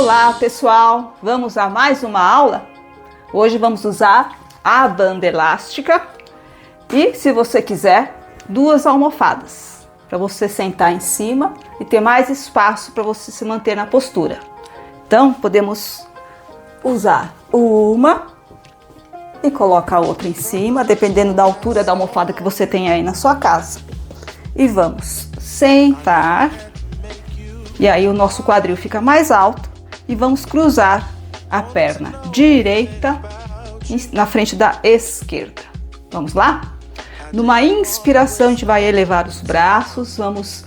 Olá pessoal, vamos a mais uma aula? Hoje vamos usar a banda elástica e, se você quiser, duas almofadas para você sentar em cima e ter mais espaço para você se manter na postura. Então podemos usar uma e colocar a outra em cima, dependendo da altura da almofada que você tem aí na sua casa. E vamos sentar, e aí o nosso quadril fica mais alto, e vamos cruzar a perna direita na frente da esquerda. Vamos lá? Numa inspiração a gente vai elevar os braços, vamos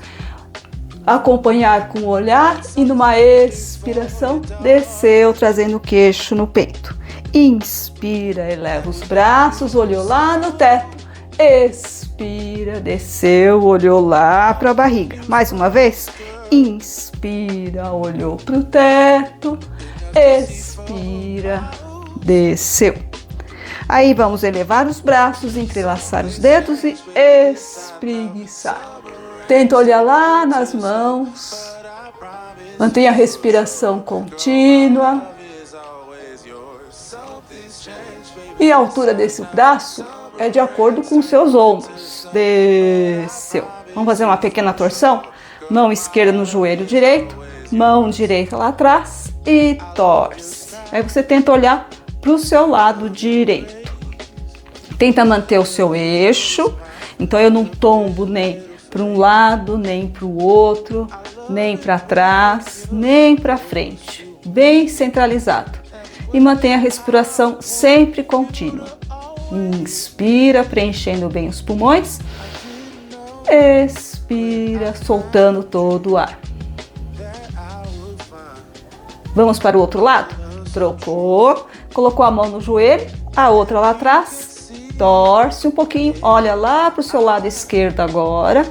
acompanhar com o olhar, e numa expiração desceu, trazendo o queixo no peito. Inspira, eleva os braços, olhou lá no teto. Expira, desceu, olhou lá para a barriga. Mais uma vez. Inspira, olhou para o teto. Expira, desceu. Aí vamos elevar os braços, entrelaçar os dedos e espreguiçar. Tenta olhar lá nas mãos. Mantenha a respiração contínua. E a altura desse braço é de acordo com os seus ombros. Desceu. Vamos fazer uma pequena torção? Mão esquerda no joelho direito, mão direita lá atrás e torce. Aí você tenta olhar para o seu lado direito. Tenta manter o seu eixo. Então eu não tombo nem para um lado, nem para o outro, nem para trás, nem para frente. Bem centralizado. E mantenha a respiração sempre contínua. Inspira, preenchendo bem os pulmões. Expira, soltando todo o ar. Vamos para o outro lado? Trocou, colocou a mão no joelho, a outra lá atrás, torce um pouquinho, olha lá para o seu lado esquerdo agora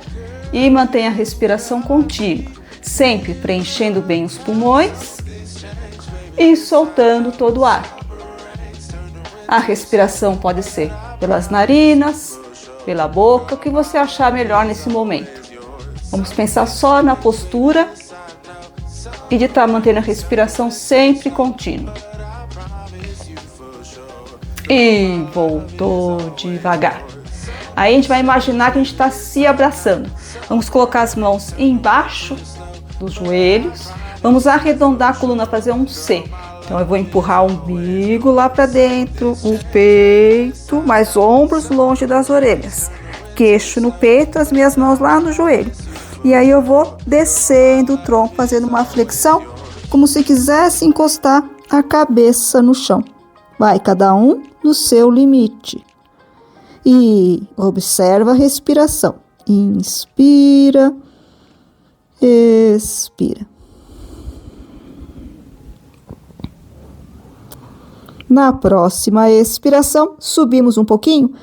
e mantenha a respiração contínua, sempre preenchendo bem os pulmões e soltando todo o ar. A respiração pode ser pelas narinas, pela boca, o que você achar melhor nesse momento. Vamos pensar só na postura e de estar mantendo a respiração sempre contínua. E voltou devagar. Aí a gente vai imaginar que a gente está se abraçando. Vamos colocar as mãos embaixo dos joelhos. Vamos arredondar a coluna, fazer um C. Então eu vou empurrar o umbigo lá para dentro, o peito, mais ombros longe das orelhas. Queixo no peito, as minhas mãos lá no joelho. E aí eu vou descendo o tronco, fazendo uma flexão, como se quisesse encostar a cabeça no chão. Vai, cada um no seu limite. E observa a respiração. Inspira, expira. Na próxima expiração, subimos um pouquinho,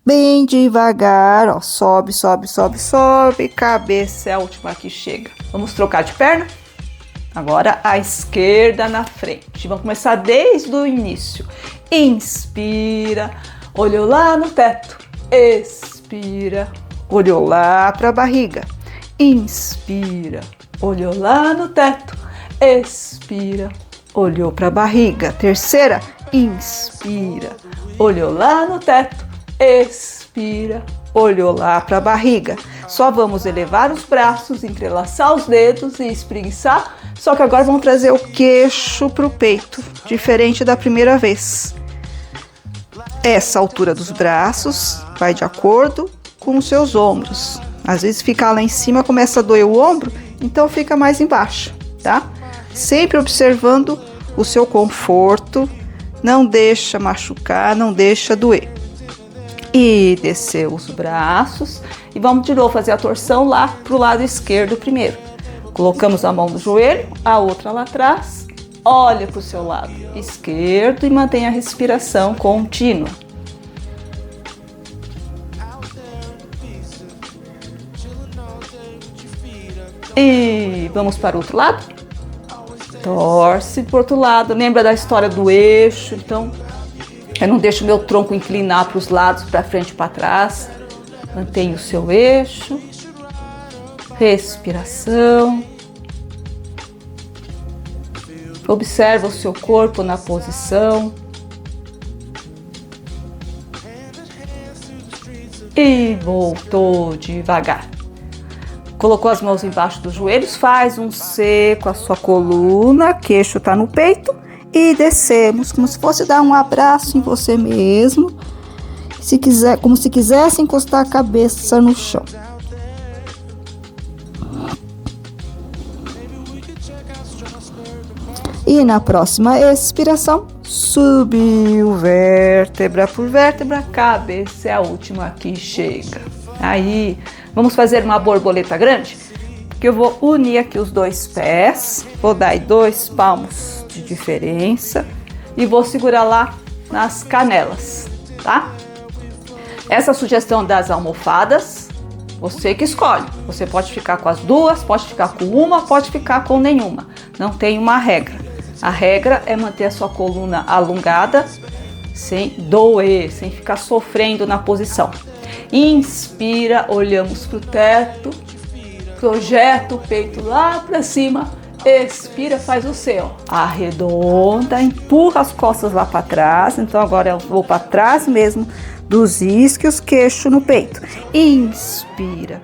bem devagar, ó, sobe, sobe, sobe, sobe, cabeça é a última que chega. Vamos trocar de perna? Agora a esquerda na frente. Vamos começar desde o início. Inspira, olhou lá no teto. Expira, olhou lá para a barriga. Inspira, olhou lá no teto. Expira, olhou para a barriga. Terceira, inspira, olhou lá no teto, expira, olhou lá para a barriga. Só vamos elevar os braços, entrelaçar os dedos e espreguiçar. Só que agora vamos trazer o queixo para o peito, diferente da primeira vez. Essa altura dos braços vai de acordo com os seus ombros. Às vezes ficar lá em cima começa a doer o ombro, então fica mais embaixo, tá? Sempre observando o seu conforto, não deixa machucar, não deixa doer. E desceu os braços e vamos de novo fazer a torção lá para o lado esquerdo primeiro. Colocamos a mão no joelho, a outra lá atrás, olha para o seu lado esquerdo e mantenha a respiração contínua. E vamos para o outro lado? Torce para o outro lado. Lembra da história do eixo? Então, eu não deixo o meu tronco inclinar para os lados, para frente e para trás. Mantenha o seu eixo. Respiração. Observa o seu corpo na posição. E voltou devagar. Colocou as mãos embaixo dos joelhos, faz um C com a sua coluna, queixo tá no peito e descemos, como se fosse dar um abraço em você mesmo, se quiser, como se quisesse encostar a cabeça no chão. E na próxima expiração, subiu vértebra por vértebra, cabeça é a última que chega. Aí, vamos fazer uma borboleta grande, porque eu vou unir aqui os dois pés, vou dar aí 2 palmos de diferença e vou segurar lá nas canelas, tá? Essa sugestão das almofadas, você que escolhe. Você pode ficar com as duas, pode ficar com uma, pode ficar com nenhuma. Não tem uma regra. A regra é manter a sua coluna alongada, sem doer, sem ficar sofrendo na posição. Inspira, olhamos para o teto, projeta o peito lá para cima, expira, faz o C, ó. Arredonda, empurra as costas lá para trás. Então agora eu vou para trás mesmo dos isquios, queixo no peito. Inspira,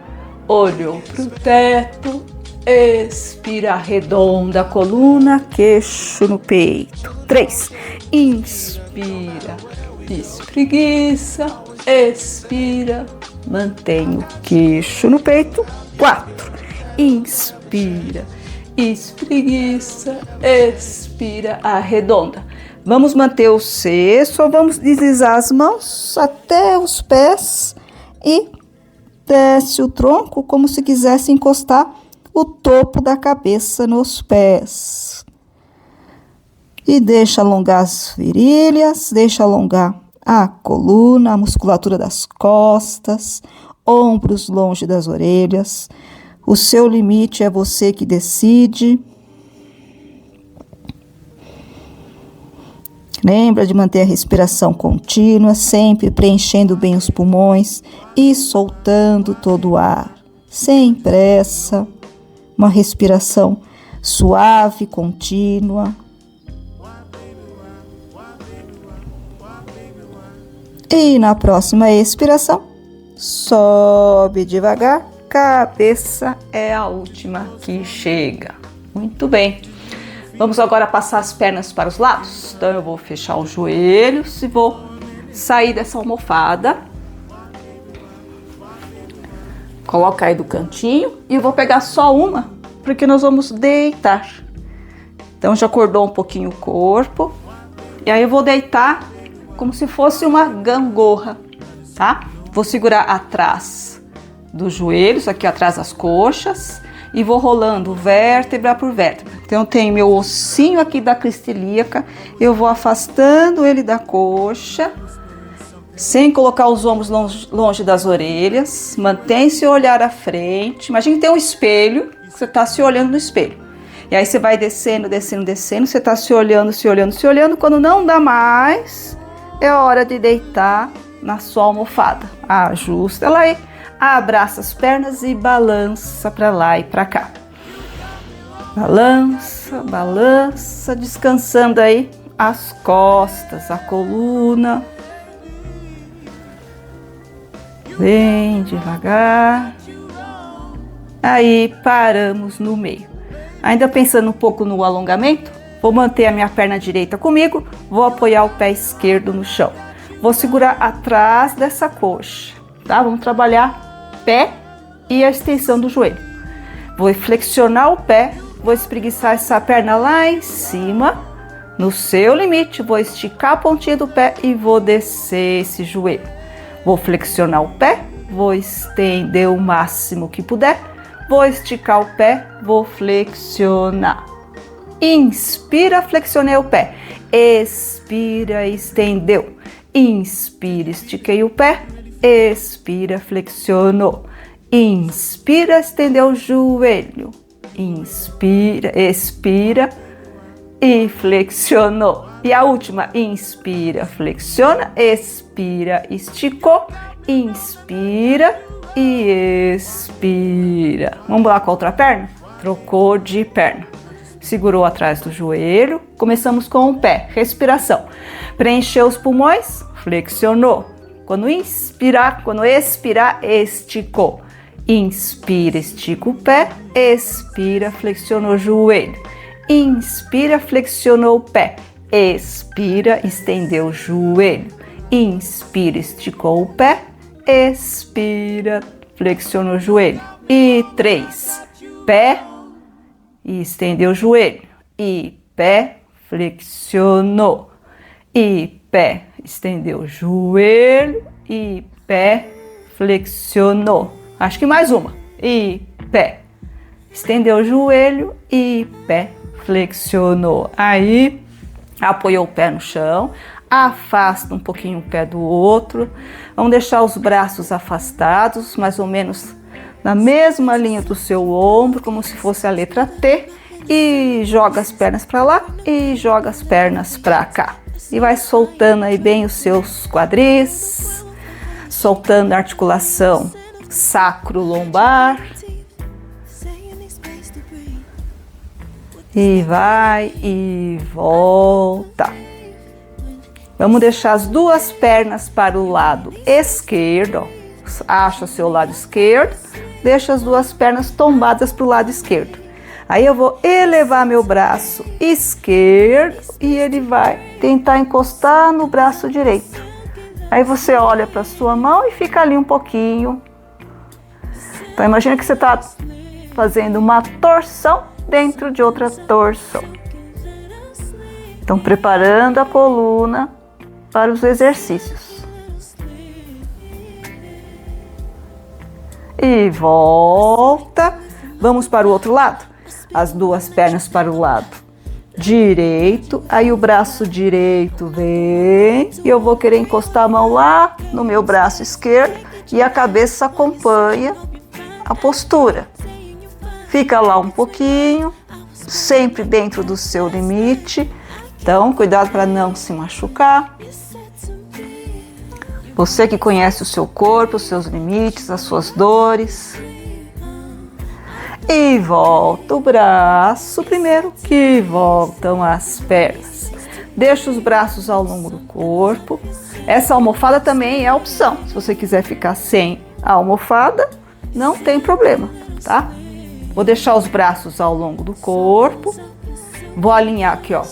olhou para o teto, expira, arredonda a coluna, queixo no peito. 3, inspira, espreguiça, expira, mantém o queixo no peito. 4, inspira, espreguiça, expira, arredonda. Vamos manter o C, só vamos deslizar as mãos até os pés e desce o tronco como se quisesse encostar o topo da cabeça nos pés. E deixa alongar as virilhas, deixa alongar a coluna, a musculatura das costas, ombros longe das orelhas. O seu limite é você que decide. Lembra de manter a respiração contínua, sempre preenchendo bem os pulmões e soltando todo o ar, sem pressa. Uma respiração suave, contínua. E na próxima expiração, sobe devagar, cabeça é a última que chega. Muito bem. Vamos agora passar as pernas para os lados. Então eu vou fechar os joelhos e vou sair dessa almofada. Coloca aí do cantinho e eu vou pegar só uma, porque nós vamos deitar. Então já acordou um pouquinho o corpo. E aí eu vou deitar como se fosse uma gangorra, tá? Vou segurar atrás dos joelhos, aqui atrás das coxas, e vou rolando vértebra por vértebra. Então eu tenho meu ossinho aqui da crista ilíaca, eu vou afastando ele da coxa, sem colocar os ombros longe das orelhas. Mantém seu olhar à frente. Imagina que tem um espelho, você está se olhando no espelho. E aí você vai descendo, descendo, descendo, você está se olhando, se olhando, se olhando. Quando não dá mais, é hora de deitar na sua almofada. Ajusta ela aí, abraça as pernas e balança para lá e para cá. Balança, balança, descansando aí as costas, a coluna. Bem devagar. Aí paramos no meio. Ainda pensando um pouco no alongamento, vou manter a minha perna direita comigo, vou apoiar o pé esquerdo no chão. Vou segurar atrás dessa coxa, tá? Vamos trabalhar pé e a extensão do joelho. Vou flexionar o pé, vou espreguiçar essa perna lá em cima. No seu limite, vou esticar a pontinha do pé e vou descer esse joelho. Vou flexionar o pé, vou estender o máximo que puder, vou esticar o pé, vou flexionar. Inspira, flexionei o pé. Expira, estendeu. Inspira, estiquei o pé. Expira, flexionou. Inspira, estendeu o joelho. Inspira, expira e flexionou. E a última, inspira, flexiona, expira, esticou, inspira e expira. Vamos lá com a outra perna? Trocou de perna. segurou atrás do joelho. Começamos com o pé, respiração. Preencheu os pulmões, flexionou. Quando inspirar, quando expirar, esticou. Inspira, estica o pé, expira, flexionou o joelho. Inspira, flexionou o pé, expira, estendeu o joelho. Inspira, esticou o pé, expira, flexionou o joelho. E 3, pé, e estendeu o joelho. E pé, flexionou. E pé, estendeu o joelho. E pé, flexionou. Acho que mais uma. E pé, estendeu o joelho. E pé, flexionou. Aí, apoiou o pé no chão. Afasta um pouquinho o pé do outro. Vamos deixar os braços afastados, mais ou menos na mesma linha do seu ombro, como se fosse a letra T. E joga as pernas para lá e joga as pernas para cá. E vai soltando aí bem os seus quadris, soltando a articulação sacro-lombar. E vai e volta. Vamos deixar as duas pernas para o lado esquerdo. Acha o seu lado esquerdo. Deixa as duas pernas tombadas para o lado esquerdo. Aí eu vou elevar meu braço esquerdo e ele vai tentar encostar no braço direito. Aí você olha para a sua mão e fica ali um pouquinho. Então imagina que você está fazendo uma torção dentro de outra torção. Então preparando a coluna para os exercícios. E volta. Vamos para o outro lado. As duas pernas para o lado direito. Aí o braço direito vem. E eu vou querer encostar a mão lá no meu braço esquerdo. E a cabeça acompanha a postura. Fica lá um pouquinho. Sempre dentro do seu limite. Então, cuidado para não se machucar. Você que conhece o seu corpo, os seus limites, as suas dores. E volta o braço primeiro, que voltam as pernas. Deixa os braços ao longo do corpo. Essa almofada também é opção. Se você quiser ficar sem a almofada, não tem problema, tá? Vou deixar os braços ao longo do corpo. Vou alinhar aqui, ó,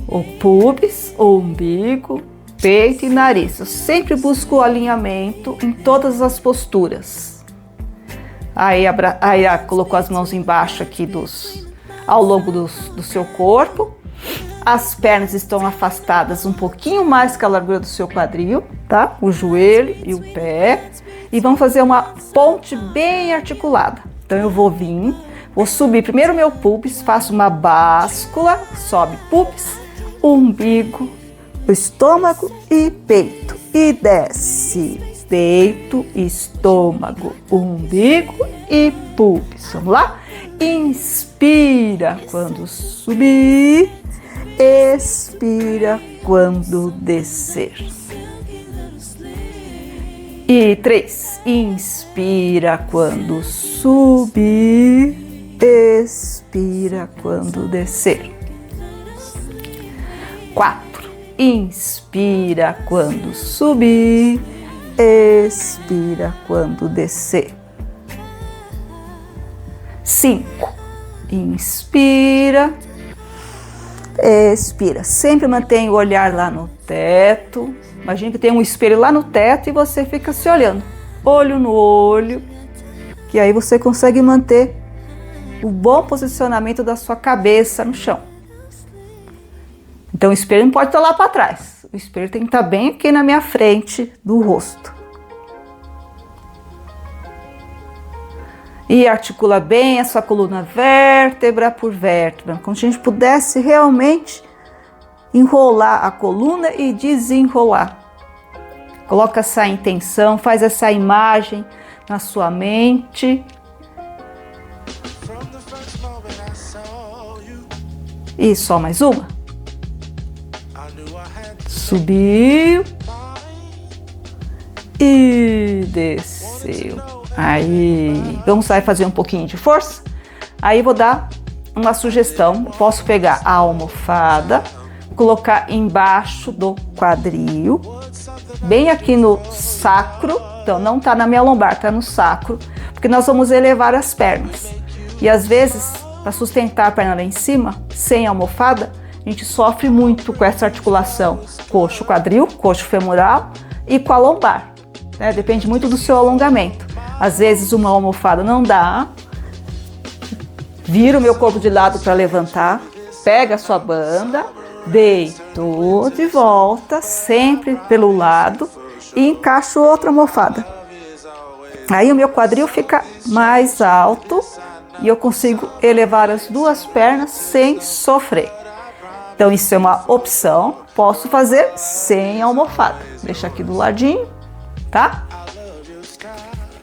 o pubis, o umbigo, peito e nariz. Eu sempre busco o alinhamento em todas as posturas. Aí colocou as mãos embaixo aqui ao longo do seu corpo. As pernas estão afastadas um pouquinho mais que a largura do seu quadril, tá? O joelho e o pé. E vamos fazer uma ponte bem articulada. Então eu vou subir primeiro o meu pubis, faço uma báscula, sobe pubis, umbigo, estômago e peito. E desce. Peito, estômago, umbigo e pubis. Vamos lá? Inspira quando subir, expira quando descer. E 3. Inspira quando subir, expira quando descer. 4. Inspira quando subir, expira quando descer. 5. Inspira, expira. Sempre mantenha o olhar lá no teto. Imagina que tem um espelho lá no teto e você fica se olhando, olho no olho, que aí você consegue manter o bom posicionamento da sua cabeça no chão. Então o espelho não pode estar lá para trás. O espelho tem que estar bem aqui na minha frente do rosto. E articula bem a sua coluna vértebra por vértebra, como se a gente pudesse realmente enrolar a coluna e desenrolar. Coloca essa intenção, faz essa imagem na sua mente. E só mais uma. Subiu e desceu. Aí, vamos fazer um pouquinho de força. Aí vou dar uma sugestão, posso pegar a almofada, colocar embaixo do quadril, bem aqui no sacro, então não tá na minha lombar, tá no sacro, porque nós vamos elevar as pernas. E às vezes, para sustentar a perna lá em cima, sem almofada, a gente sofre muito com essa articulação coxo-quadril, coxo-femoral e com a lombar, né? Depende muito do seu alongamento. Às vezes uma almofada não dá, vira o meu corpo de lado para levantar, pega a sua banda, deitou de volta, sempre pelo lado, e encaixo outra almofada. Aí o meu quadril fica mais alto e eu consigo elevar as duas pernas sem sofrer. Então isso é uma opção, posso fazer sem almofada. Deixa aqui do ladinho, tá?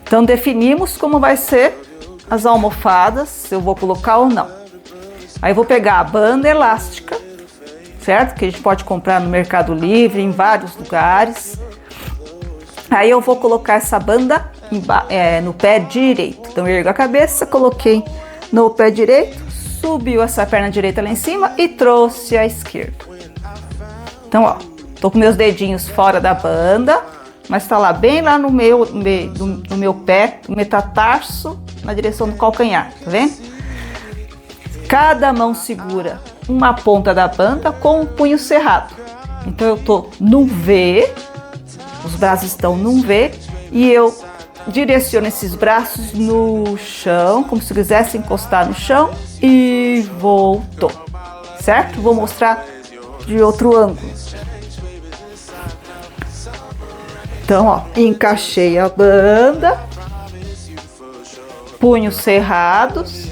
Então definimos como vai ser as almofadas, se eu vou colocar ou não. Aí eu vou pegar a banda elástica, certo? Que a gente pode comprar no Mercado Livre, em vários lugares. Aí eu vou colocar essa banda no pé direito. Então eu ergo a cabeça, coloquei no pé direito, subiu essa perna direita lá em cima e trouxe a esquerda. Então, ó, tô com meus dedinhos fora da banda, mas tá lá bem lá no meu pé, no metatarso, na direção do calcanhar, tá vendo? Cada mão segura uma ponta da banda com o punho cerrado. Então eu tô num V, os braços estão num V e eu direciono esses braços no chão, como se eu quisesse encostar no chão e voltou, certo? Vou mostrar de outro ângulo. Então, ó, encaixei a banda, punhos cerrados,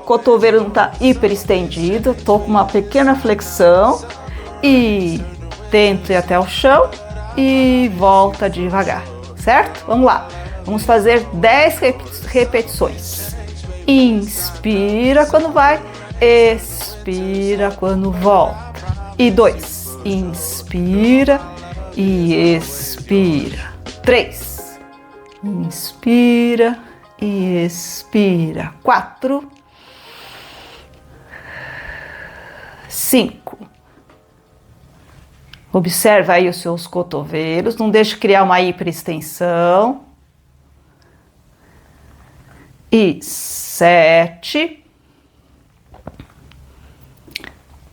cotovelo não tá hiper estendido, tô com uma pequena flexão e tento ir até o chão e volta devagar, certo? Vamos lá, vamos fazer 10 repetições. Inspira quando vai, expira quando volta. E 2, inspira e expira. 3, inspira e expira. 4, 5. Observa aí os seus cotovelos, não deixe criar uma hiperextensão. E 7,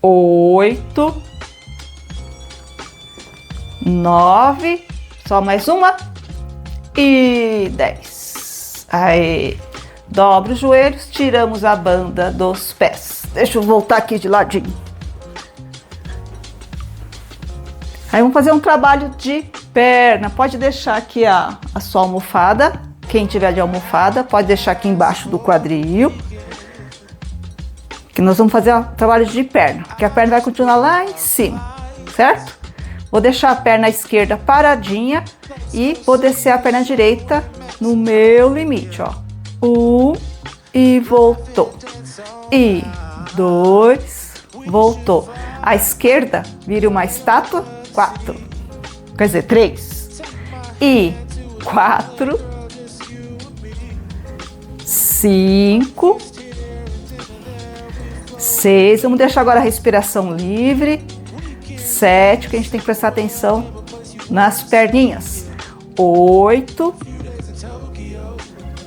8, 9, só mais uma, e 10. Aí, dobra os joelhos, tiramos a banda dos pés. Deixa eu voltar aqui de ladinho. Aí vamos fazer um trabalho de perna. Pode deixar aqui a sua almofada. Quem tiver de almofada, pode deixar aqui embaixo do quadril. Que nós vamos fazer um trabalho de perna. Porque a perna vai continuar lá em cima, certo? Vou deixar a perna esquerda paradinha e vou descer a perna direita no meu limite, ó. 1 e voltou. E 2, voltou. A esquerda vira uma estátua. 4, quer dizer, 3 e 4, 5, 6, vamos deixar agora a respiração livre. 7, que a gente tem que prestar atenção nas perninhas. 8,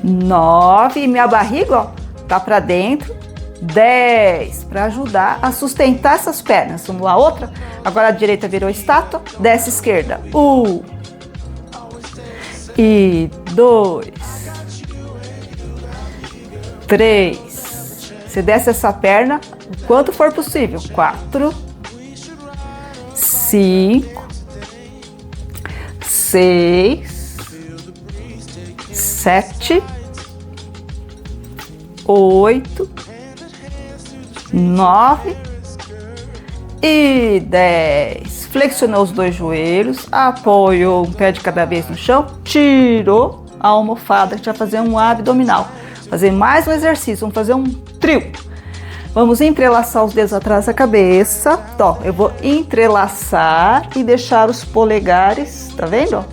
9, e minha barriga, ó, tá para dentro. 10, para ajudar a sustentar essas pernas. Vamos lá, outra. Agora a direita virou estátua, desce a esquerda. 1 e 2, 3. Você desce essa perna o quanto for possível. 4, 5, 6, 7, 8, 9 e 10. Flexionou os dois joelhos, apoiou um pé de cada vez no chão, tirou a almofada, a gente vai fazer um abdominal. Fazer mais um exercício, vamos fazer um trio. Vamos entrelaçar os dedos atrás da cabeça. Ó, eu vou entrelaçar e deixar os polegares, tá vendo?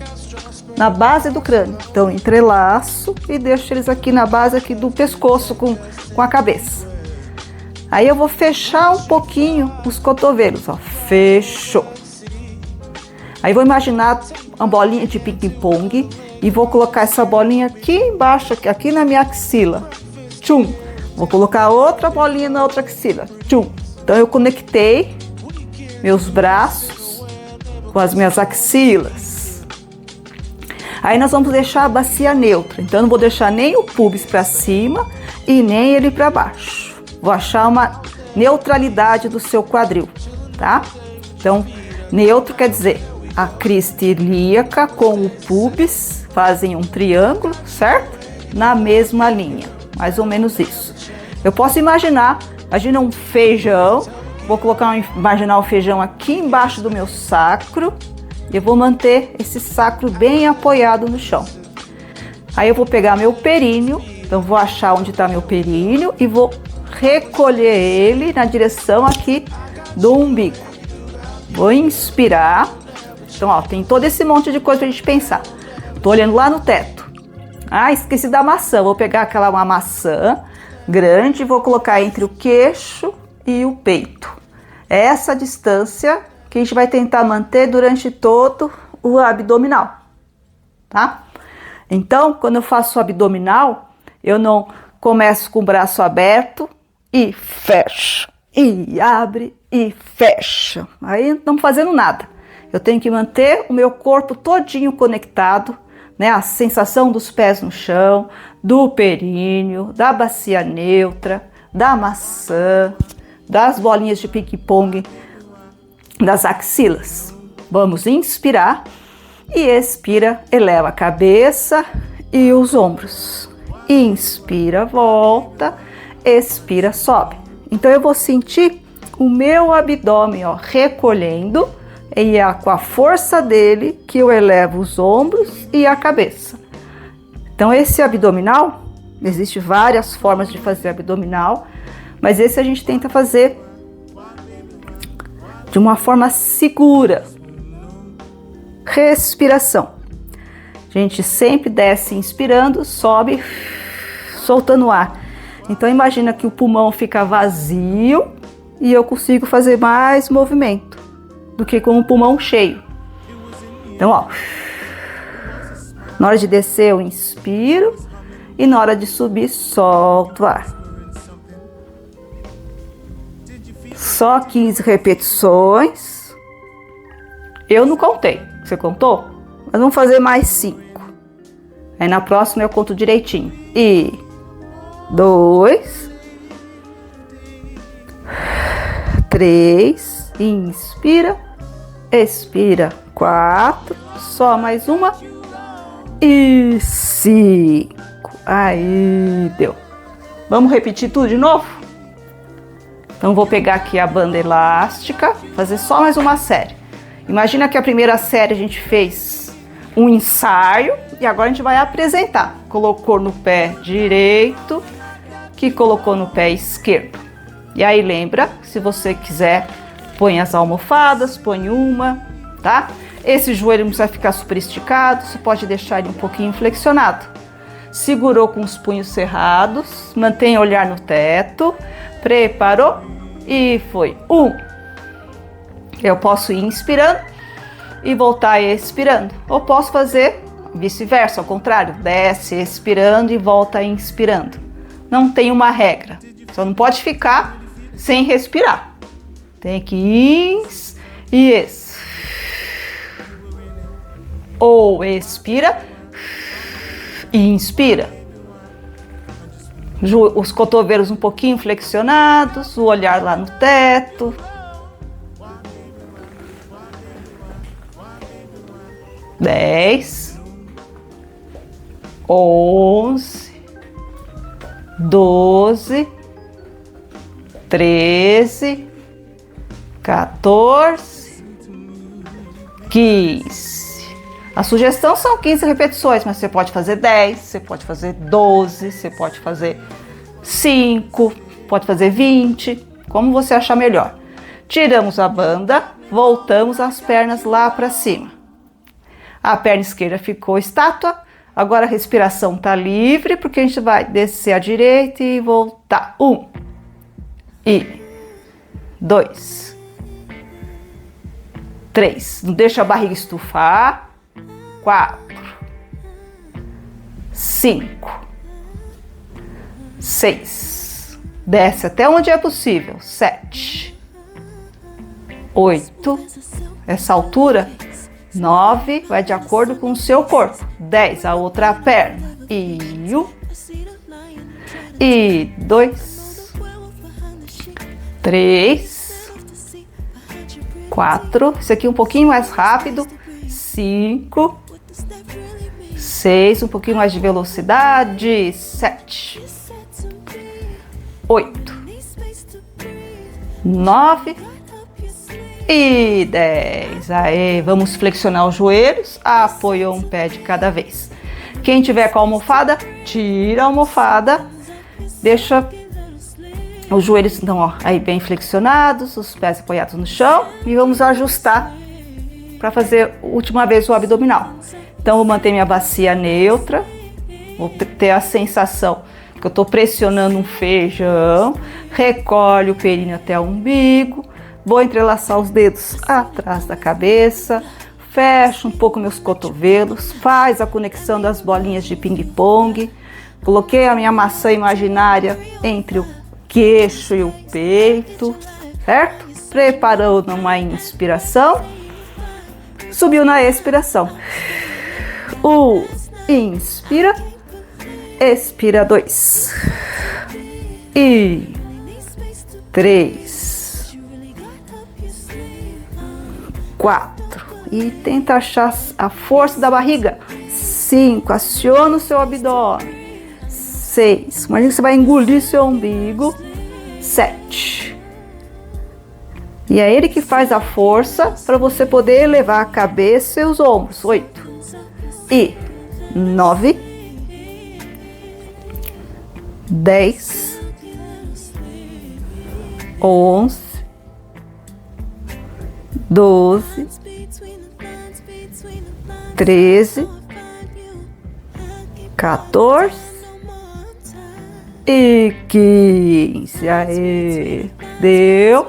Na base do crânio. Então, entrelaço e deixo eles aqui na base aqui do pescoço com a cabeça. Aí eu vou fechar um pouquinho os cotovelos, ó. Fechou. Aí vou imaginar uma bolinha de ping-pong e vou colocar essa bolinha aqui embaixo, aqui na minha axila. Tchum. Vou colocar outra bolinha na outra axila. Tchum. Então eu conectei meus braços com as minhas axilas. Aí nós vamos deixar a bacia neutra. Então eu não vou deixar nem o pubis para cima e nem ele para baixo. Vou achar uma neutralidade do seu quadril, tá? Então, neutro quer dizer a crista ilíaca com o pubis fazem um triângulo, certo? Na mesma linha, mais ou menos isso. Eu posso imagina um feijão, vou imaginar o feijão aqui embaixo do meu sacro e eu vou manter esse sacro bem apoiado no chão. Aí eu vou pegar meu períneo, então vou achar onde está meu períneo e vou recolher ele na direção aqui do umbigo. Vou inspirar. Então, ó, tem todo esse monte de coisa pra gente pensar. Tô olhando lá no teto. Ah, esqueci da maçã. Vou pegar uma maçã grande e vou colocar entre o queixo e o peito. É essa distância que a gente vai tentar manter durante todo o abdominal, tá? Então, quando eu faço o abdominal, eu não começo com o braço aberto e fecho, e abre e fecha. Aí não estamos fazendo nada. Eu tenho que manter o meu corpo todinho conectado, né? A sensação dos pés no chão, do períneo, da bacia neutra, da maçã, das bolinhas de ping-pong, das axilas. Vamos inspirar e expira, eleva a cabeça e os ombros. Inspira, volta, expira, sobe. Então eu vou sentir o meu abdômen, ó, recolhendo, e é com a força dele que eu elevo os ombros e a cabeça. Então esse abdominal, existe várias formas de fazer abdominal, mas esse a gente tenta fazer de uma forma segura. Respiração. A gente sempre desce inspirando, sobe, soltando o ar. Então imagina que o pulmão fica vazio e eu consigo fazer mais movimento do que com o pulmão cheio. Então, ó, na hora de descer eu inspiro e na hora de subir solto o ar. Só 15 repetições. Eu não contei. Você contou? Mas vamos fazer mais 5. Aí na próxima eu conto direitinho. 2, 3, inspira, expira, 4, só mais uma e 5. Aí deu. Vamos repetir tudo de novo? Então vou pegar aqui a banda elástica, fazer só mais uma série. Imagina que a primeira série a gente fez um ensaio e agora a gente vai apresentar. Colocou no pé direito, que colocou no pé esquerdo. E aí lembra, se você quiser, põe as almofadas, põe uma, tá? Esse joelho não precisa ficar super esticado, você pode deixar ele um pouquinho flexionado. Segurou com os punhos cerrados, mantenha o olhar no teto, preparou e foi. 1. Eu posso ir inspirando e voltar expirando. Ou posso fazer vice-versa, ao contrário, desce expirando e volta inspirando. Não tem uma regra, só não pode ficar sem respirar. Tem que ins e ex. Ou expira e inspira. Os cotovelos um pouquinho flexionados, o olhar lá no teto. Dez, 11, 12, 13, 14, 15. A sugestão são 15 repetições, mas você pode fazer 10, você pode fazer 12, você pode fazer 5, pode fazer 20, como você achar melhor. Tiramos a banda, voltamos as pernas lá para cima. A perna esquerda ficou estátua, agora a respiração está livre, porque a gente vai descer à direita e voltar. 1, E 2, 3. Não deixa a barriga estufar. 4, 5, 6. Desce até onde é possível. 7, 8. Essa altura. 9. Vai de acordo com o seu corpo. 10. A outra perna. E 1. E 2. 3. 4. Esse aqui um pouquinho mais rápido. 5. 6. Um pouquinho mais de velocidade. 7. 8. 9. E 10. Aê, vamos flexionar os joelhos. Apoia um pé de cada vez. Quem tiver com a almofada, tira a almofada. Deixa os joelhos então, ó, aí bem flexionados, os pés apoiados no chão. E vamos ajustar para fazer última vez o abdominal. Então, vou manter minha bacia neutra. Vou ter a sensação que eu estou pressionando um feijão. Recolhe o períneo até o umbigo. Vou entrelaçar os dedos atrás da cabeça. Fecho um pouco meus cotovelos. Faz a conexão das bolinhas de ping-pong. Coloquei a minha maçã imaginária entre o queixo e o peito, certo? Preparando uma inspiração. Subiu na expiração. 1, inspira. Expira. 2. E 3. 4. E tenta achar a força da barriga. 5. Aciona o seu abdômen. 6. Imagina que você vai engolir seu umbigo. 7. E é ele que faz a força para você poder elevar a cabeça e os ombros. 8. E 9. 10. 11. 12. 13. 14. E 15. Aê. Deu.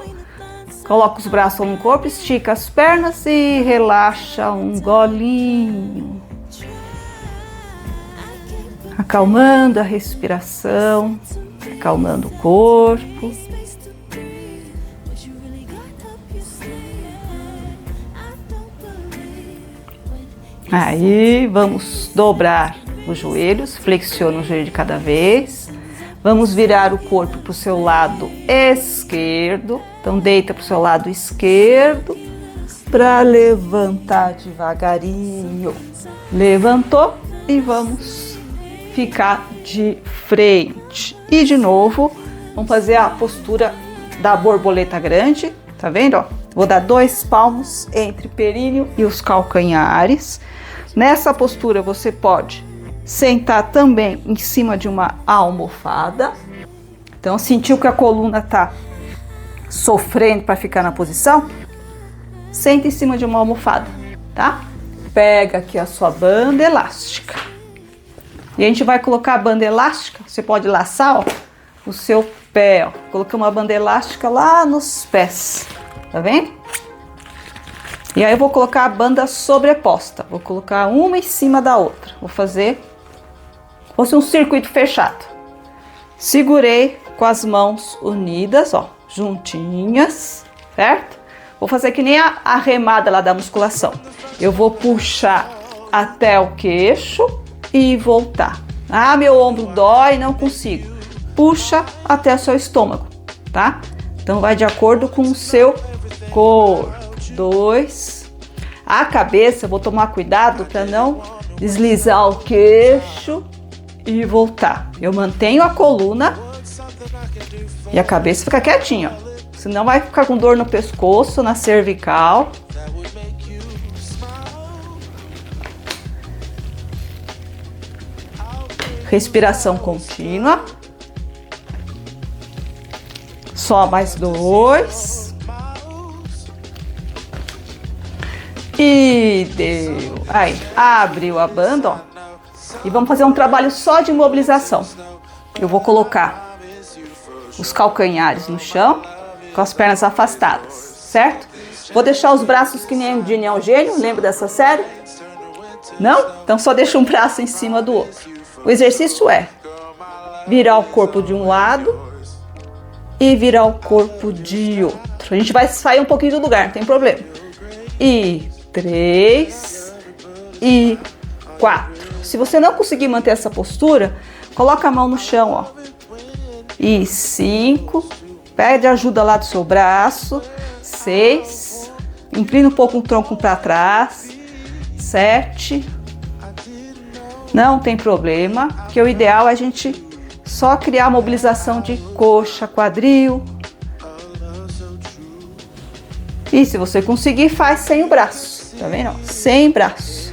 Coloca os braços no corpo, estica as pernas e relaxa um golinho. Acalmando a respiração, acalmando o corpo. Aí, vamos dobrar os joelhos, flexiona o joelho de cada vez. Vamos virar o corpo para o seu lado esquerdo. Então, deita para o seu lado esquerdo para levantar devagarinho. Levantou e vamos ficar de frente. E de novo, vamos fazer a postura da borboleta grande. Tá vendo? Ó, vou dar 2 palmos entre períneo e os calcanhares. Nessa postura, você pode sentar também em cima de uma almofada. Então, sentiu que a coluna está sofrendo para ficar na posição? Senta em cima de uma almofada, tá? Pega aqui a sua banda elástica. E a gente vai colocar a banda elástica. Você pode laçar, ó, o seu pé, ó. Coloquei uma banda elástica lá nos pés. Tá vendo? E aí eu vou colocar a banda sobreposta. Vou colocar uma em cima da outra. Vou fazer fosse um circuito fechado. Segurei com as mãos unidas, ó, juntinhas, certo? Vou fazer que nem a remada lá da musculação. Eu vou puxar até o queixo e voltar. Ah, meu ombro dói, não consigo. Puxa até o seu estômago, tá? Então vai de acordo com o seu corpo. 2. A cabeça, vou tomar cuidado para não deslizar o queixo e voltar. Eu mantenho a coluna e a cabeça fica quietinha, ó. Senão vai ficar com dor no pescoço, na cervical. Respiração contínua. Só mais 2. E deu. Aí, abriu a banda, ó. E vamos fazer um trabalho só de mobilização. Eu vou colocar os calcanhares no chão, com as pernas afastadas, certo? Vou deixar os braços que nem o Ginny é um gênio, lembra dessa série? Não? Então só deixa um braço em cima do outro. O exercício é virar o corpo de um lado e virar o corpo de outro. A gente vai sair um pouquinho do lugar, não tem problema. E 3 e 4. Se você não conseguir manter essa postura, coloca a mão no chão, ó. E 5. Pede ajuda lá do seu braço. 6. Inclina um pouco o tronco para trás. 7. Não tem problema, porque o ideal é a gente só criar mobilização de coxa, quadril. E se você conseguir, faz sem o braço, tá vendo? Sem braço.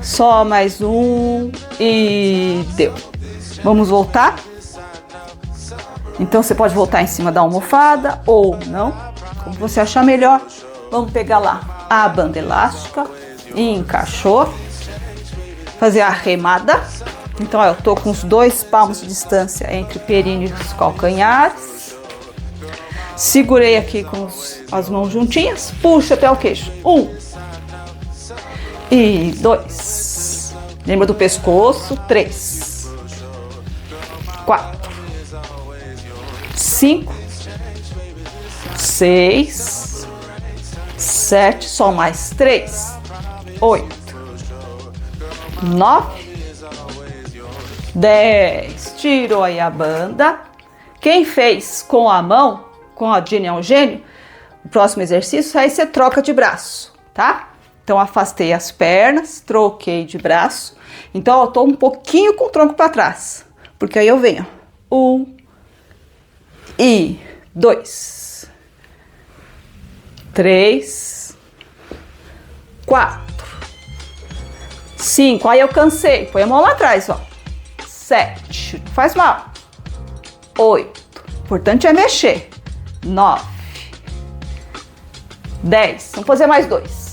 Só mais um e deu. Vamos voltar? Então você pode voltar em cima da almofada ou não, como você achar melhor. Vamos pegar lá a banda elástica e encaixou. Fazer a remada. Então, ó, eu tô com os 2 palmos de distância entre o períneo e os calcanhares. Segurei aqui com as mãos juntinhas. Puxa até o queixo. 1 e 2. Lembra do pescoço? 3, 4, 5, 6, 7, só mais 3, 8, 9, 10. Tirou aí a banda. Quem fez com a mão, com a Ginny é um gênio, o próximo exercício, aí você troca de braço, tá? Então, afastei as pernas, troquei de braço. Então, eu tô um pouquinho com o tronco para trás, porque aí eu venho. 1 e 2, 3, 4, 5. Aí eu cansei. Põe a mão lá atrás, ó. 7. Não faz mal. 8. O importante é mexer. 9. 10. Vamos fazer mais 2.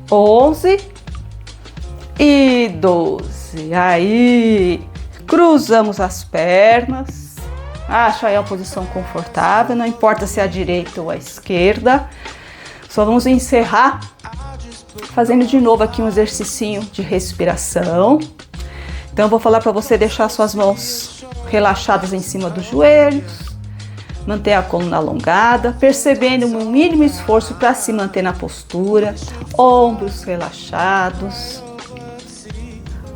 11 e 12. Aí, cruzamos as pernas. Acha aí a posição confortável, não importa se é a direita ou a esquerda. Só vamos encerrar fazendo de novo aqui um exercicinho de respiração. Então eu vou falar para você deixar suas mãos relaxadas em cima dos joelhos. Manter a coluna alongada, percebendo um mínimo esforço para se manter na postura, ombros relaxados,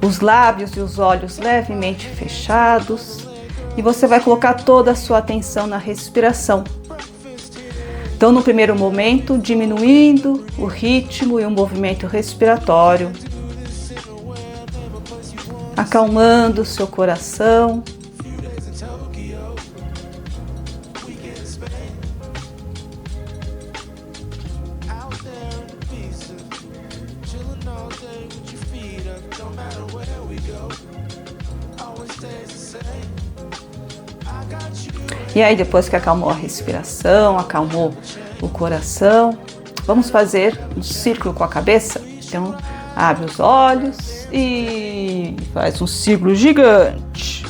os lábios e os olhos levemente fechados, e você vai colocar toda a sua atenção na respiração. Então, no primeiro momento, diminuindo o ritmo e o movimento respiratório, acalmando o seu coração. E aí, depois que acalmou a respiração, acalmou o coração, vamos fazer um círculo com a cabeça. Então, abre os olhos e faz um círculo gigante,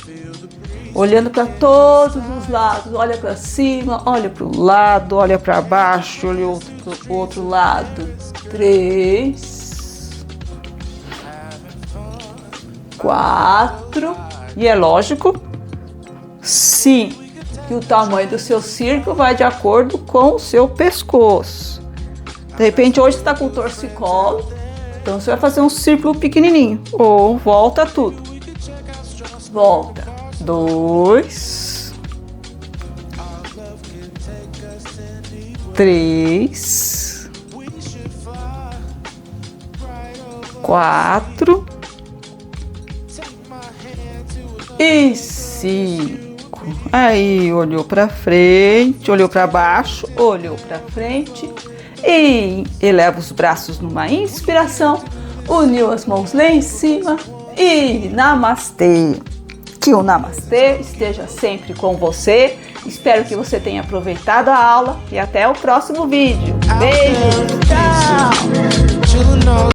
olhando para todos os lados. Olha para cima, olha para o lado, olha para baixo, olha para o outro lado. 3, 4, e é lógico, 5. Que o tamanho do seu círculo vai de acordo com o seu pescoço. De repente, hoje você está com torcicolo, então você vai fazer um círculo pequenininho. Ou volta tudo. Volta. 2, 3, 4 e 5. Aí, olhou para frente, olhou para baixo, olhou para frente e eleva os braços numa inspiração, uniu as mãos lá em cima e namastê. Que o namastê esteja sempre com você. Espero que você tenha aproveitado a aula e até o próximo vídeo. Beijo, tchau!